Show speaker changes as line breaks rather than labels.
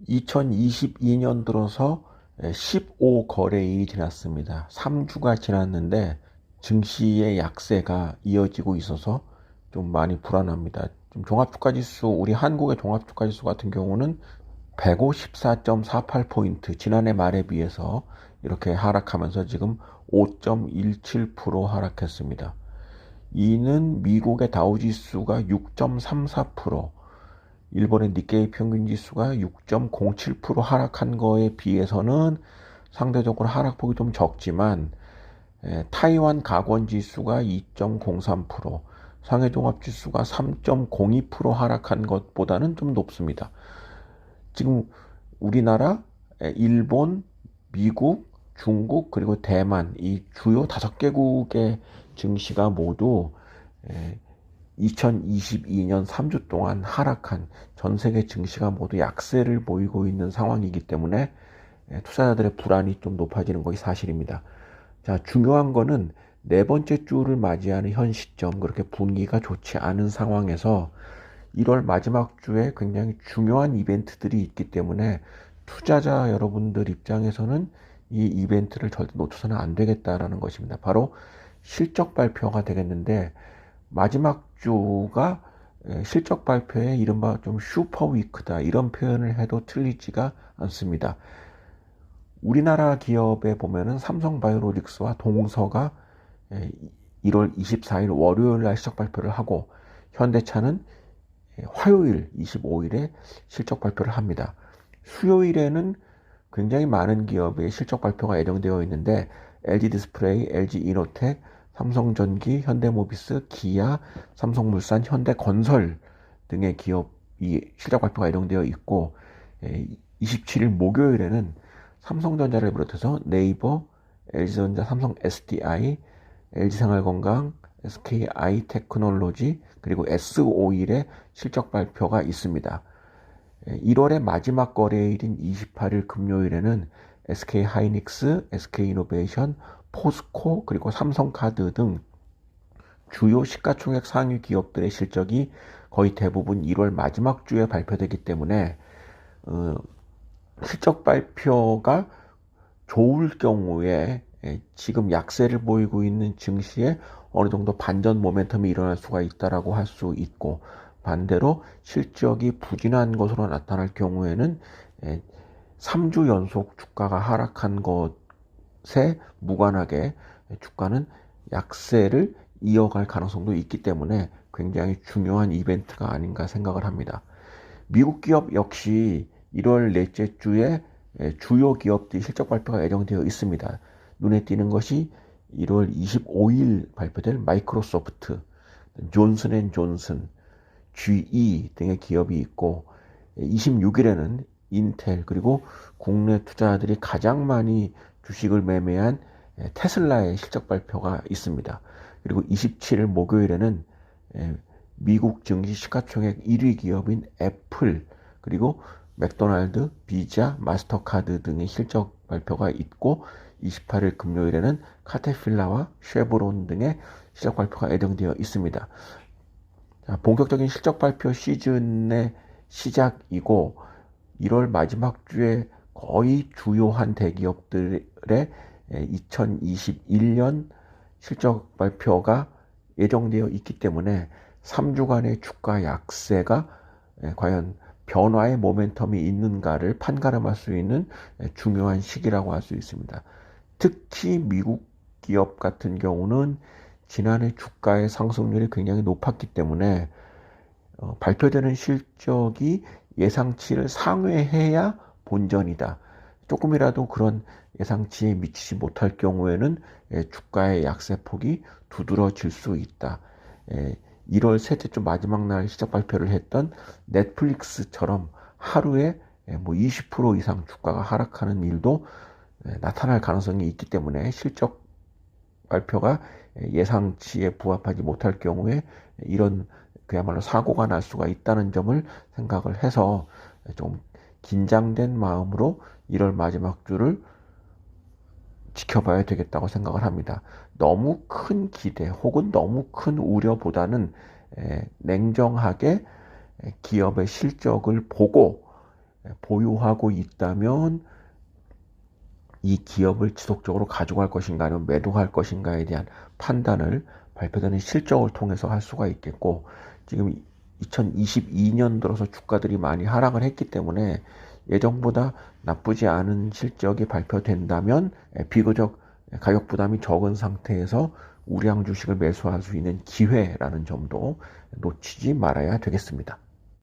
2022년 들어서 15거래일이 지났습니다. 3주가 지났는데 증시의 약세가 이어지고 있어서 좀 많이 불안합니다. 좀 종합주가지수, 우리 한국의 종합주가지수 같은 경우는 154.48포인트, 지난해 말에 비해서 이렇게 하락하면서 지금 5.17% 하락했습니다. 이는 미국의 다우지수가 6.34%, 일본의 니케이 평균 지수가 6.07% 하락한 거에 비해서는 상대적으로 하락폭이 좀 적지만, 타이완 가권 지수가 2.03%, 상해 종합 지수가 3.02% 하락한 것보다는 좀 높습니다. 지금 우리나라, 일본, 미국, 중국, 그리고 대만, 이 주요 5개국의 증시가 모두 2022년 3주 동안 하락한, 전 세계 증시가 모두 약세를 보이고 있는 상황이기 때문에 투자자들의 불안이 좀 높아지는 것이 사실입니다. 자, 중요한 거는 네 번째 주를 맞이하는 현 시점, 그렇게 분위기가 좋지 않은 상황에서 1월 마지막 주에 굉장히 중요한 이벤트들이 있기 때문에 투자자 여러분들 입장에서는 이 이벤트를 절대 놓쳐서는 안 되겠다라는 것입니다. 바로 실적 발표가 되겠는데, 마지막 주가 실적 발표에 이른바 좀 슈퍼 위크다, 이런 표현을 해도 틀리지가 않습니다. 우리나라 기업에 보면은 삼성바이오로직스와 동서가 1월 24일 월요일 날 실적 발표를 하고, 현대차는 화요일 25일에 실적 발표를 합니다. 수요일에는 굉장히 많은 기업의 실적 발표가 예정되어 있는데, LG디스플레이, LG이노텍, 삼성전기, 현대모비스, 기아, 삼성물산, 현대건설 등의 기업이 실적 발표가 예정되어 있고, 27일 목요일에는 삼성전자를 비롯해서 네이버, LG전자, 삼성 SDI, LG생활건강, SKI테크놀로지, 그리고 S51의 실적 발표가 있습니다. 1월의 마지막 거래일인 28일 금요일에는 SK하이닉스, SK이노베이션, 포스코, 그리고 삼성카드 등 주요 시가총액 상위 기업들의 실적이 거의 대부분 1월 마지막 주에 발표되기 때문에 실적 발표가 좋을 경우에 지금 약세를 보이고 있는 증시에 어느 정도 반전 모멘텀이 일어날 수가 있다라고 할 수 있고, 반대로 실적이 부진한 것으로 나타날 경우에는 3주 연속 주가가 하락한 것에 무관하게 주가는 약세를 이어갈 가능성도 있기 때문에 굉장히 중요한 이벤트가 아닌가 생각을 합니다. 미국 기업 역시 1월 넷째 주에 주요 기업들이 실적 발표가 예정되어 있습니다. 눈에 띄는 것이 1월 25일 발표될 마이크로소프트, 존슨앤존슨, GE 등의 기업이 있고, 26일에는 인텔, 그리고 국내 투자자들이 가장 많이 주식을 매매한 테슬라의 실적 발표가 있습니다. 그리고 27일 목요일에는 미국 증시 시가총액 1위 기업인 애플, 그리고 맥도날드, 비자, 마스터카드 등의 실적 발표가 있고, 28일 금요일에는 카테필라와 쉐보론 등의 실적 발표가 예정되어 있습니다. 자, 본격적인 실적 발표 시즌의 시작이고, 1월 마지막 주에 거의 주요한 대기업들의 2021년 실적 발표가 예정되어 있기 때문에 3주간의 주가 약세가 과연 변화의 모멘텀이 있는가를 판가름할 수 있는 중요한 시기라고 할 수 있습니다. 특히 미국 기업 같은 경우는 지난해 주가의 상승률이 굉장히 높았기 때문에 발표되는 실적이 예상치를 상회해야 본전이다, 조금이라도 그런 예상치에 미치지 못할 경우에는 주가의 약세폭이 두드러질 수 있다. 1월 셋째 주 마지막 날 시작 발표를 했던 넷플릭스처럼 하루에 뭐 20% 이상 주가가 하락하는 일도 나타날 가능성이 있기 때문에, 실적 발표가 예상치에 부합하지 못할 경우에 이런 그야말로 사고가 날 수가 있다는 점을 생각을 해서 좀 긴장된 마음으로 1월 마지막 주를 지켜봐야 되겠다고 생각을 합니다. 너무 큰 기대 혹은 너무 큰 우려보다는 냉정하게 기업의 실적을 보고 보유하고 있다면 이 기업을 지속적으로 가져갈 것인가 아니면 매도할 것인가에 대한 판단을 발표되는 실적을 통해서 할 수가 있겠고, 지금 2022년 들어서 주가들이 많이 하락을 했기 때문에 예정보다 나쁘지 않은 실적이 발표된다면 비교적 가격 부담이 적은 상태에서 우량 주식을 매수할 수 있는 기회라는 점도 놓치지 말아야 되겠습니다.